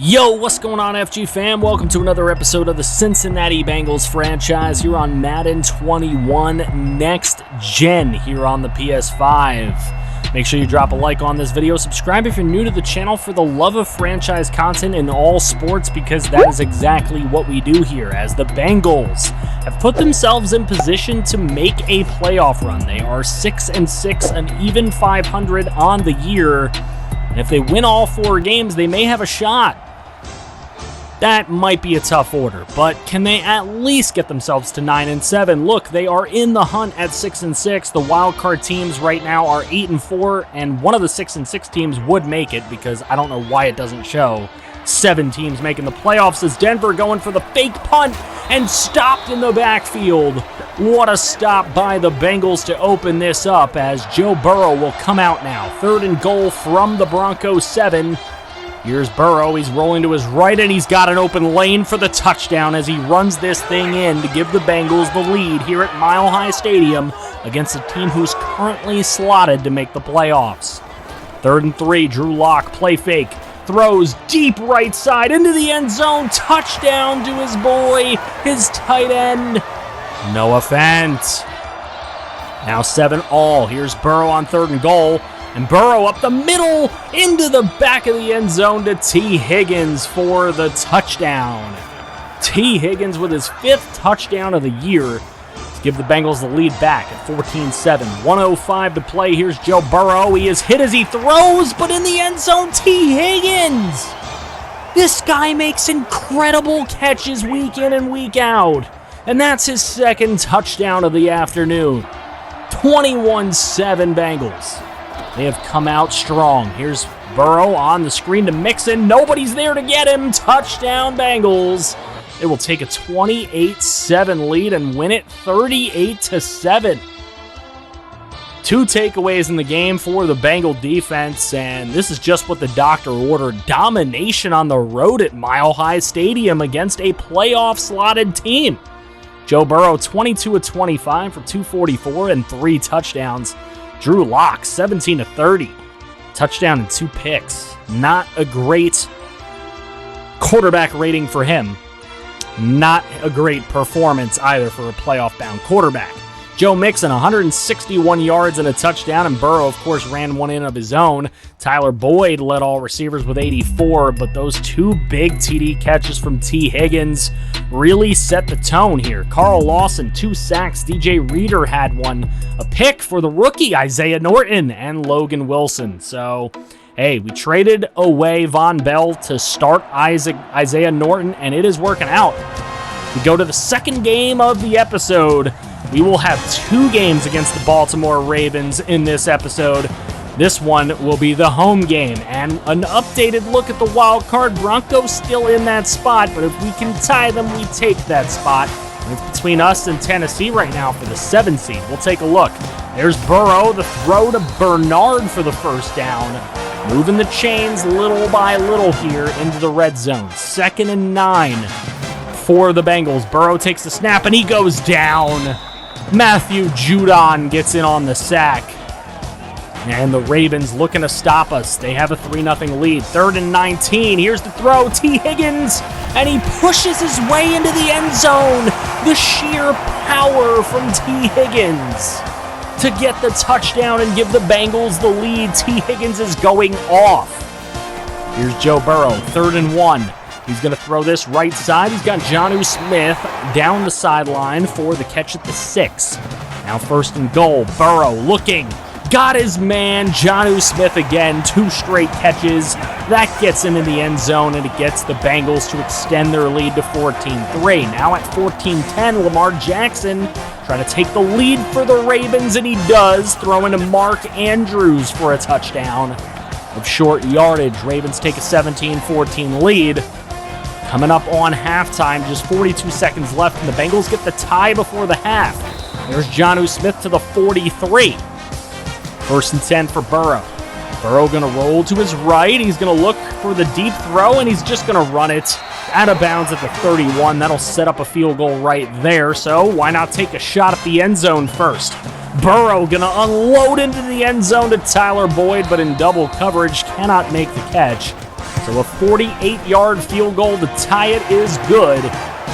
Yo, what's going on, FG fam? Welcome to another episode of the Cincinnati Bengals franchise here on Madden 21 Next Gen here on the PS5. Make sure you drop a like on this video. Subscribe if you're new to the channel for the love of franchise content in all sports, because that is exactly what we do here, as the Bengals have put themselves in position to make a playoff run. They are 6-6 and even 500 on the year, and if they win all 4 games, they may have a shot. That might be a tough order, but can they at least get themselves to 9-7? Look, they are in the hunt at 6-6. The wild card teams right now are 8-4, and one of the 6-6 teams would make it, because I don't know why it doesn't show 7 teams making the playoffs, as Denver going for the fake punt and stopped in the backfield. What a stop by the Bengals to open this up, as Joe Burrow will come out now. 3rd and goal from the Broncos 7. Here's Burrow, he's rolling to his right, and he's got an open lane for the touchdown as he runs this thing in to give the Bengals the lead here at Mile High Stadium against a team who's currently slotted to make the playoffs. 3rd and 3, Drew Lock, play fake, throws deep right side into the end zone, touchdown to his boy, his tight end, Noah Fant. Now 7-all, here's Burrow on 3rd and goal. And Burrow up the middle into the back of the end zone to T. Higgins for the touchdown. T. Higgins with his 5th touchdown of the year to give the Bengals the lead back at 14-7. 1:05 to play. Here's Joe Burrow. He is hit as he throws, but in the end zone, T. Higgins. This guy makes incredible catches week in and week out. And that's his 2nd touchdown of the afternoon. 21-7 Bengals. They have come out strong. Here's Burrow on the screen to Mixon. Nobody's there to get him. Touchdown Bengals. They will take a 28-7 lead and win it 38-7. 2 takeaways in the game for the Bengal defense, and this is just what the doctor ordered. Domination on the road at Mile High Stadium against a playoff-slotted team. Joe Burrow, 22-25 for 244 and 3 touchdowns. Drew Lock, 17-30. Touchdown and 2 picks. Not a great quarterback rating for him. Not a great performance either for a playoff-bound quarterback. Joe Mixon, 161 yards and a touchdown, and Burrow, of course, ran one in of his own. Tyler Boyd led all receivers with 84, but those 2 big TD catches from T. Higgins really set the tone here. Carl Lawson, 2 sacks. DJ Reader had one. A pick for the rookie, Isaiah Norton, and Logan Wilson. So, hey, we traded away Von Bell to start Isaiah Norton, and it is working out. We go to the 2nd game of the episode. We will have 2 games against the Baltimore Ravens in this episode. This one will be the home game, and an updated look at the wild card. Broncos still in that spot, but if we can tie them, we take that spot. And it's between us and Tennessee right now for the 7th seed. We'll take a look. There's Burrow, the throw to Bernard for the 1st down. Moving the chains little by little here into the red zone. 2nd and 9 for the Bengals. Burrow takes the snap, and he goes down. Matthew Judon gets in on the sack. And the Ravens looking to stop us. They have a 3-0 lead. 3rd and 19. Here's the throw. T. Higgins. And he pushes his way into the end zone. The sheer power from T. Higgins to get the touchdown and give the Bengals the lead. T. Higgins is going off. Here's Joe Burrow. 3rd and 1. He's going to throw this right side. He's got Jonnu Smith down the sideline for the catch at the 6. Now 1st and goal. Burrow looking. Got his man. Jonnu Smith again. 2 straight catches. That gets him in the end zone, and it gets the Bengals to extend their lead to 14-3. Now at 14-10, Lamar Jackson trying to take the lead for the Ravens, and he does, throwing to Mark Andrews for a touchdown of short yardage. Ravens take a 17-14 lead. Coming up on halftime, just 42 seconds left, and the Bengals get the tie before the half. There's Jonnu Smith to the 43. 1st and 10 for Burrow. Burrow going to roll to his right. He's going to look for the deep throw, and he's just going to run it out of bounds at the 31. That'll set up a field goal right there, so why not take a shot at the end zone first? Burrow going to unload into the end zone to Tyler Boyd, but in double coverage, cannot make the catch. So a 48-yard field goal to tie it is good.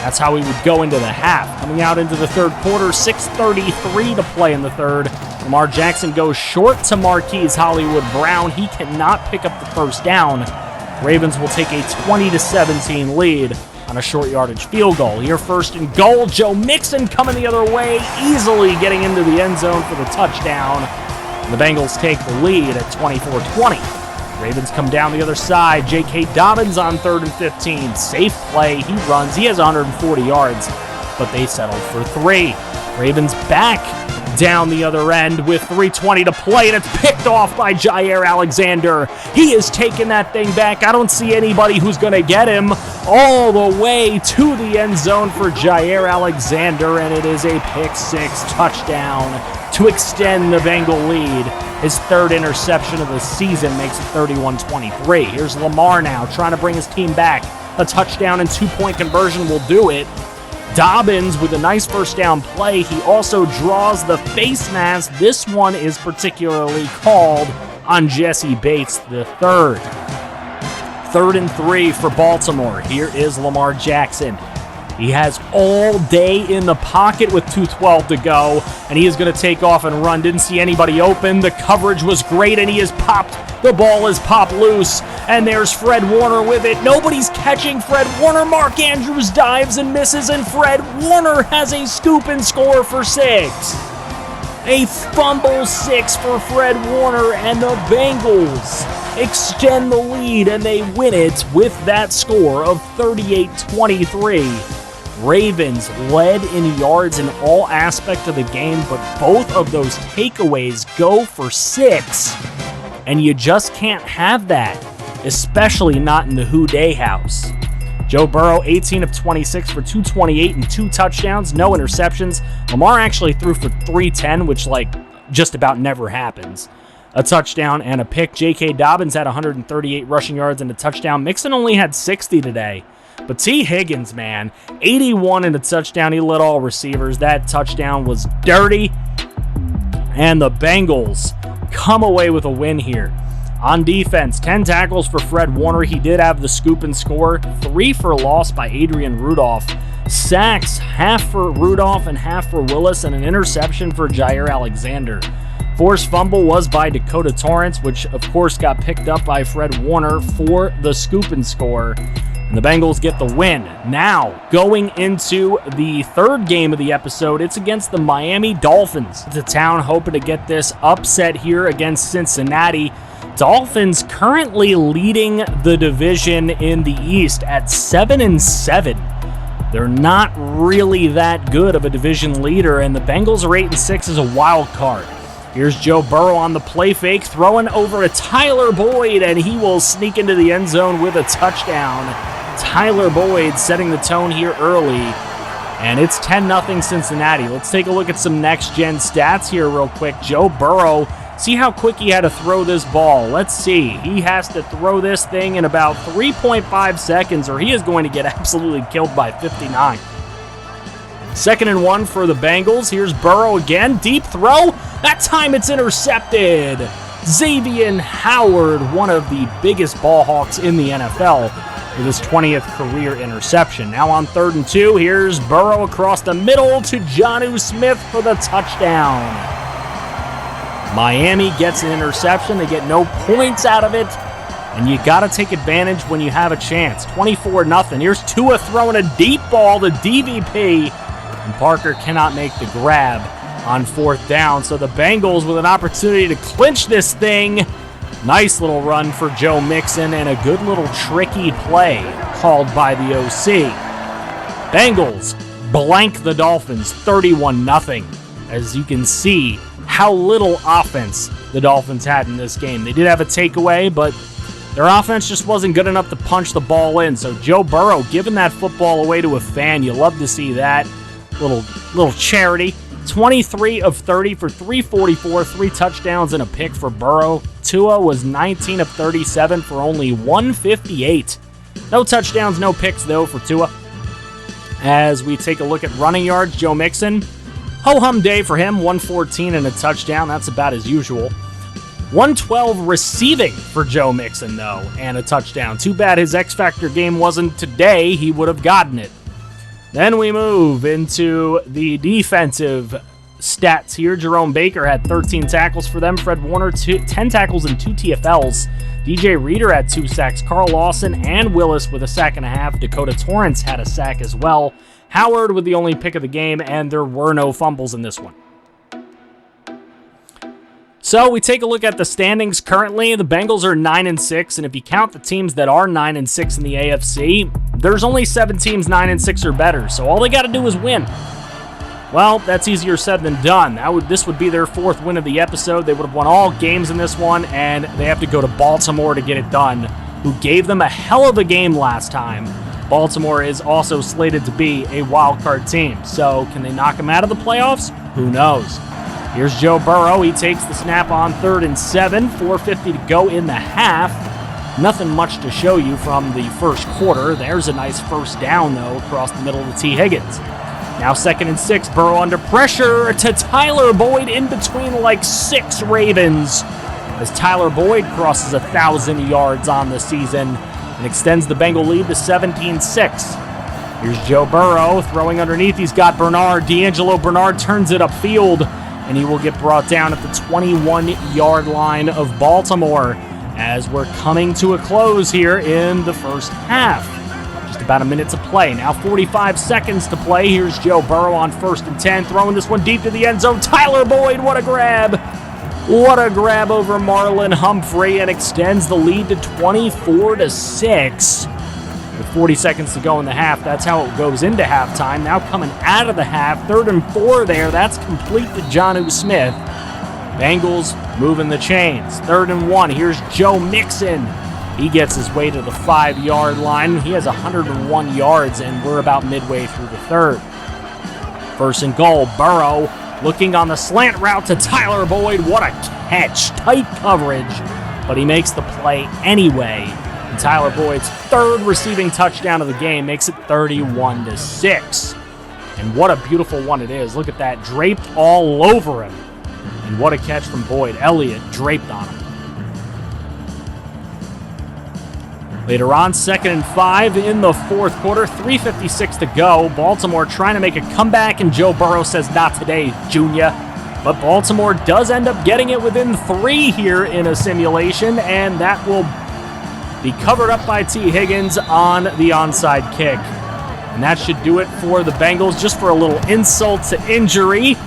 That's how we would go into the half. Coming out into the third quarter, 6:33 to play in the third. Lamar Jackson goes short to Marquise Hollywood Brown. He cannot pick up the first down. Ravens will take a 20-17 lead on a short yardage field goal. Here first and goal, Joe Mixon coming the other way, easily getting into the end zone for the touchdown. And the Bengals take the lead at 24-20. Ravens come down the other side. J.K. Dobbins on 3rd and 15. Safe play. He runs. He has 140 yards, but they settled for 3. Ravens back down the other end with 3:20 to play, and it's picked off by Jaire Alexander. He is taking that thing back. I don't see anybody who's going to get him all the way to the end zone for Jaire Alexander, and it is a pick-6 touchdown to extend the Bengal lead. His 3rd interception of the season makes it 31-23. Here's Lamar now trying to bring his team back. A touchdown and 2-point conversion will do it. Dobbins with a nice first down play. He also draws the face mask. This one is particularly called on Jesse Bates III. 3rd and 3 for Baltimore. Here is Lamar Jackson. He has all day in the pocket with 2:12 to go, and he is going to take off and run. Didn't see anybody open. The coverage was great, and he is popped. The ball is popped loose, and there's Fred Warner with it. Nobody's catching Fred Warner. Mark Andrews dives and misses, and Fred Warner has a scoop and score for 6. A fumble 6 for Fred Warner, and the Bengals extend the lead, and they win it with that score of 38-23. Ravens led in yards in all aspects of the game, but both of those takeaways go for 6. And you just can't have that, especially not in the Who Day house. Joe Burrow, 18 of 26 for 228 and 2 touchdowns, no interceptions. Lamar actually threw for 310, which just about never happens. A touchdown and a pick. J.K. Dobbins had 138 rushing yards and a touchdown. Mixon only had 60 today. But T. Higgins, man, 81 and a touchdown. He led all receivers. That touchdown was dirty. And the Bengals come away with a win here. On defense, 10 tackles for Fred Warner. He did have the scoop and score. 3 for loss by Adrian Rudolph. Sacks, half for Rudolph and half for Willis, and an interception for Jaire Alexander. Forced fumble was by Dakota Torrance, which of course got picked up by Fred Warner for the scoop and score. And the Bengals get the win. Now, going into the 3rd game of the episode, it's against the Miami Dolphins. The town hoping to get this upset here against Cincinnati. Dolphins currently leading the division in the East at 7-7. They're not really that good of a division leader, and the Bengals are 8-6 as a wild card. Here's Joe Burrow on the play fake, throwing over to Tyler Boyd, and he will sneak into the end zone with a touchdown. Tyler Boyd setting the tone here early, and it's 10-0 Cincinnati. Let's take a look at some next-gen stats here real quick. Joe Burrow, see how quick he had to throw this ball. Let's see. He has to throw this thing in about 3.5 seconds, or he is going to get absolutely killed by 59. 2nd and 1 for the Bengals. Here's Burrow again. Deep throw. That time it's intercepted. Xavier Howard, one of the biggest ball hawks in the NFL, with his 20th career interception. Now on 3rd and 2, here's Burrow across the middle to Jonnu Smith for the touchdown. Miami gets an interception. They get no points out of it, and you got to take advantage when you have a chance. 24-0. Here's Tua throwing a deep ball to DVP, and Parker cannot make the grab on 4th down. So the Bengals with an opportunity to clinch this thing. Nice little run for Joe Mixon and a good little tricky play called by the OC. Bengals blank the Dolphins 31-0. As you can see how little offense the Dolphins had in this game. They did have a takeaway, but their offense just wasn't good enough to punch the ball in. So Joe Burrow giving that football away to a fan. You love to see that. Little charity. 23 of 30 for 344, 3 touchdowns and a pick for Burrow. Tua was 19 of 37 for only 158. No touchdowns, no picks, though, for Tua. As we take a look at running yards, Joe Mixon, ho-hum day for him, 114 and a touchdown. That's about as usual. 112 receiving for Joe Mixon, though, and a touchdown. Too bad his X-Factor game wasn't today. He would have gotten it. Then we move into the defensive stats here. Jerome Baker had 13 tackles for them. Fred Warner, 10 tackles and 2 TFLs. DJ Reader had 2 sacks. Carl Lawson and Willis with a sack and a half. Dakota Torrance had a sack as well. Howard with the only pick of the game, and there were no fumbles in this one. So we take a look at the standings currently. The Bengals are 9-6, and if you count the teams that are 9-6 in the AFC, there's only 7 teams 9-6 or better, so all they got to do is win. Well, that's easier said than done. This would be their 4th win of the episode. They would have won all games in this one, and they have to go to Baltimore to get it done, who gave them a hell of a game last time. Baltimore is also slated to be a wild card team, so can they knock them out of the playoffs? Who knows? Here's Joe Burrow. He takes the snap on 3rd and 7, 4:50 to go in the half. Nothing much to show you from the first quarter. There's a nice first down, though, across the middle to T. Higgins. Now 2nd and 6, Burrow under pressure to Tyler Boyd in between like 6 Ravens, as Tyler Boyd crosses 1,000 yards on the season and extends the Bengal lead to 17-6. Here's Joe Burrow throwing underneath. He's got Bernard. D'Angelo Bernard turns it upfield, and he will get brought down at the 21-yard line of Baltimore as we're coming to a close here in the first half. Just about a minute to play. Now 45 seconds to play. Here's Joe Burrow on 1st and 10, throwing this one deep to the end zone. Tyler Boyd, what a grab! What a grab over Marlon Humphrey, and extends the lead to 24-6. With 40 seconds to go in the half, that's how it goes into halftime. Now coming out of the half, 3rd and 4 there. That's complete to Jonnu Smith. Bengals moving the chains. 3rd and 1. Here's Joe Mixon. He gets his way to the 5-yard line. He has 101 yards, and we're about midway through the 3rd. 1st and goal. Burrow looking on the slant route to Tyler Boyd. What a catch. Tight coverage, but he makes the play anyway. And Tyler Boyd's 3rd receiving touchdown of the game makes it 31-6. And what a beautiful one it is. Look at that, draped all over him. And what a catch from Boyd. Elliott draped on him. Later on, 2nd and 5 in the 4th quarter, 3:56 to go. Baltimore trying to make a comeback, and Joe Burrow says, "Not today, Junior." But Baltimore does end up getting it within 3 here in a simulation, and that will be covered up by T. Higgins on the onside kick. And that should do it for the Bengals. Just for a little insult to injury,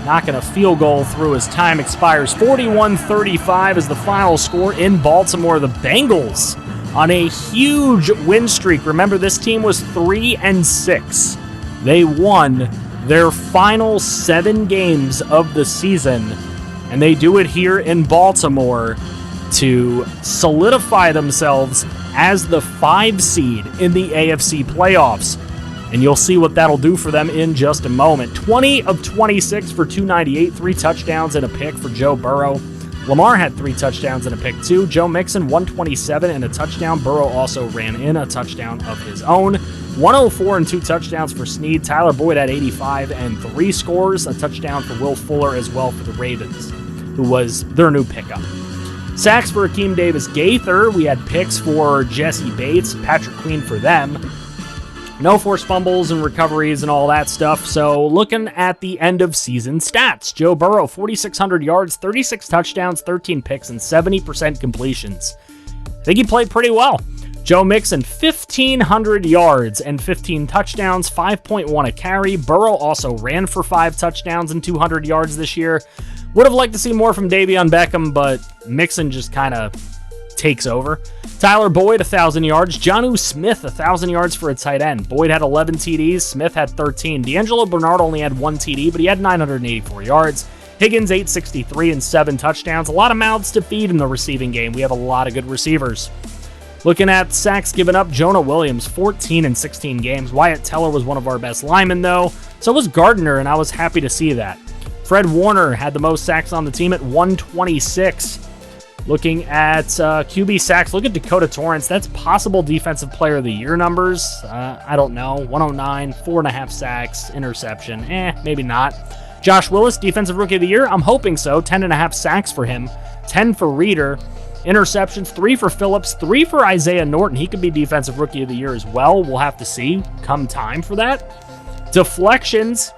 knocking a field goal through as time expires. 41-35 is the final score in Baltimore. The Bengals on a huge win streak. Remember, this team was 3-6. They won their final 7 games of the season, and they do it here in Baltimore to solidify themselves as the 5 seed in the AFC playoffs. And you'll see what that'll do for them in just a moment. 20 of 26 for 298, 3 touchdowns and a pick for Joe Burrow. Lamar had 3 touchdowns and a pick too. Joe Mixon, 127 and a touchdown. Burrow also ran in a touchdown of his own. 104 and 2 touchdowns for Snead. Tyler Boyd had 85 and 3 scores. A touchdown for Will Fuller as well for the Ravens, who was their new pickup. Sacks for Akeem Davis-Gaither. We had picks for Jesse Bates, Patrick Queen for them. No forced fumbles and recoveries and all that stuff. So looking at the end of season stats, Joe Burrow, 4,600 yards, 36 touchdowns, 13 picks, and 70% completions. I think he played pretty well. Joe Mixon, 1,500 yards and 15 touchdowns, 5.1 a carry. Burrow also ran for 5 touchdowns and 200 yards this year. Would have liked to see more from Davion Beckham, but Mixon just kind of takes over. Tyler Boyd, 1,000 yards. Jonnu Smith, 1,000 yards for a tight end. Boyd had 11 TDs. Smith had 13. D'Angelo Bernard only had 1 TD, but he had 984 yards. Higgins, 863 and 7 touchdowns. A lot of mouths to feed in the receiving game. We have a lot of good receivers. Looking at sacks given up, Jonah Williams, 14 in 16 games. Wyatt Teller was one of our best linemen, though. So was Gardner, and I was happy to see that. Fred Warner had the most sacks on the team at 126. Looking at QB sacks, look at Dakota Torrance. That's possible Defensive Player of the Year numbers. I don't know. 109, 4.5 sacks, interception. Maybe not. Josh Willis, Defensive Rookie of the Year? I'm hoping so. 10.5 sacks for him, 10 for Reeder. Interceptions, 3 for Phillips, 3 for Isaiah Norton. He could be Defensive Rookie of the Year as well. We'll have to see come time for that. Deflections,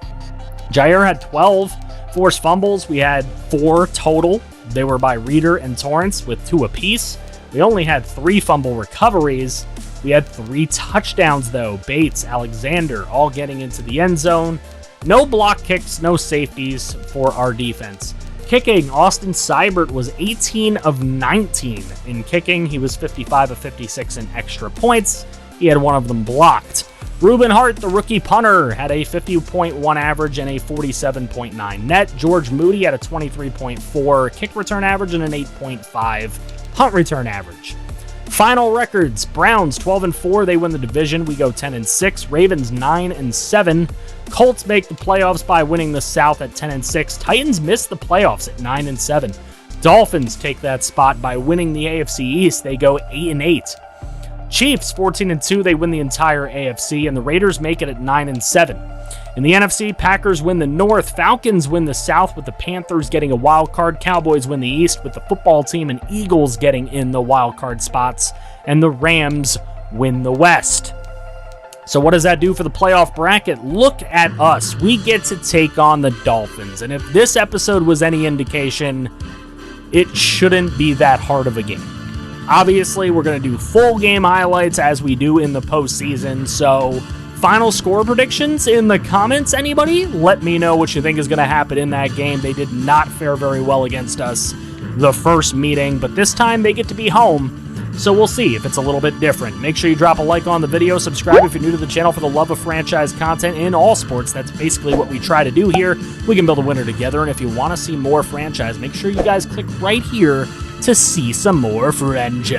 Jair had 12. Forced fumbles, we had 4 total. They were by Reeder and Torrance with 2 apiece. We only had 3 fumble recoveries. We had 3 touchdowns, though. Bates, Alexander, all getting into the end zone. No block kicks, no safeties for our defense. Kicking, Austin Seibert was 18 of 19 in kicking. He was 55 of 56 in extra points. He had 1 of them blocked. Reuben Hart, the rookie punter, had a 50.1 average and a 47.9 net. George Moody had a 23.4 kick return average and an 8.5 punt return average. Final records, Browns 12-4, they win the division. We go 10-6. Ravens 9-7. Colts make the playoffs by winning the South at 10-6. Titans miss the playoffs at 9-7. Dolphins take that spot by winning the AFC East. They go 8-8. Chiefs 14-2, they win the entire AFC, and the Raiders make it at 9-7. In the NFC, Packers win the North, Falcons win the South with the Panthers getting a wild card, Cowboys win the East with the football team and Eagles getting in the wild card spots, and the Rams win the West. So what does that do for the playoff bracket? Look at us. We get to take on the Dolphins, and if this episode was any indication, it shouldn't be that hard of a game. Obviously, we're going to do full game highlights as we do in the postseason, so final score predictions in the comments, anybody? Let me know what you think is going to happen in that game. They did not fare very well against us the first meeting, but this time they get to be home, so we'll see if it's a little bit different. Make sure you drop a like on the video, subscribe if you're new to the channel for the love of franchise content in all sports. That's basically what we try to do here. We can build a winner together, and if you want to see more franchise, make sure you guys click right here to see some more franchise.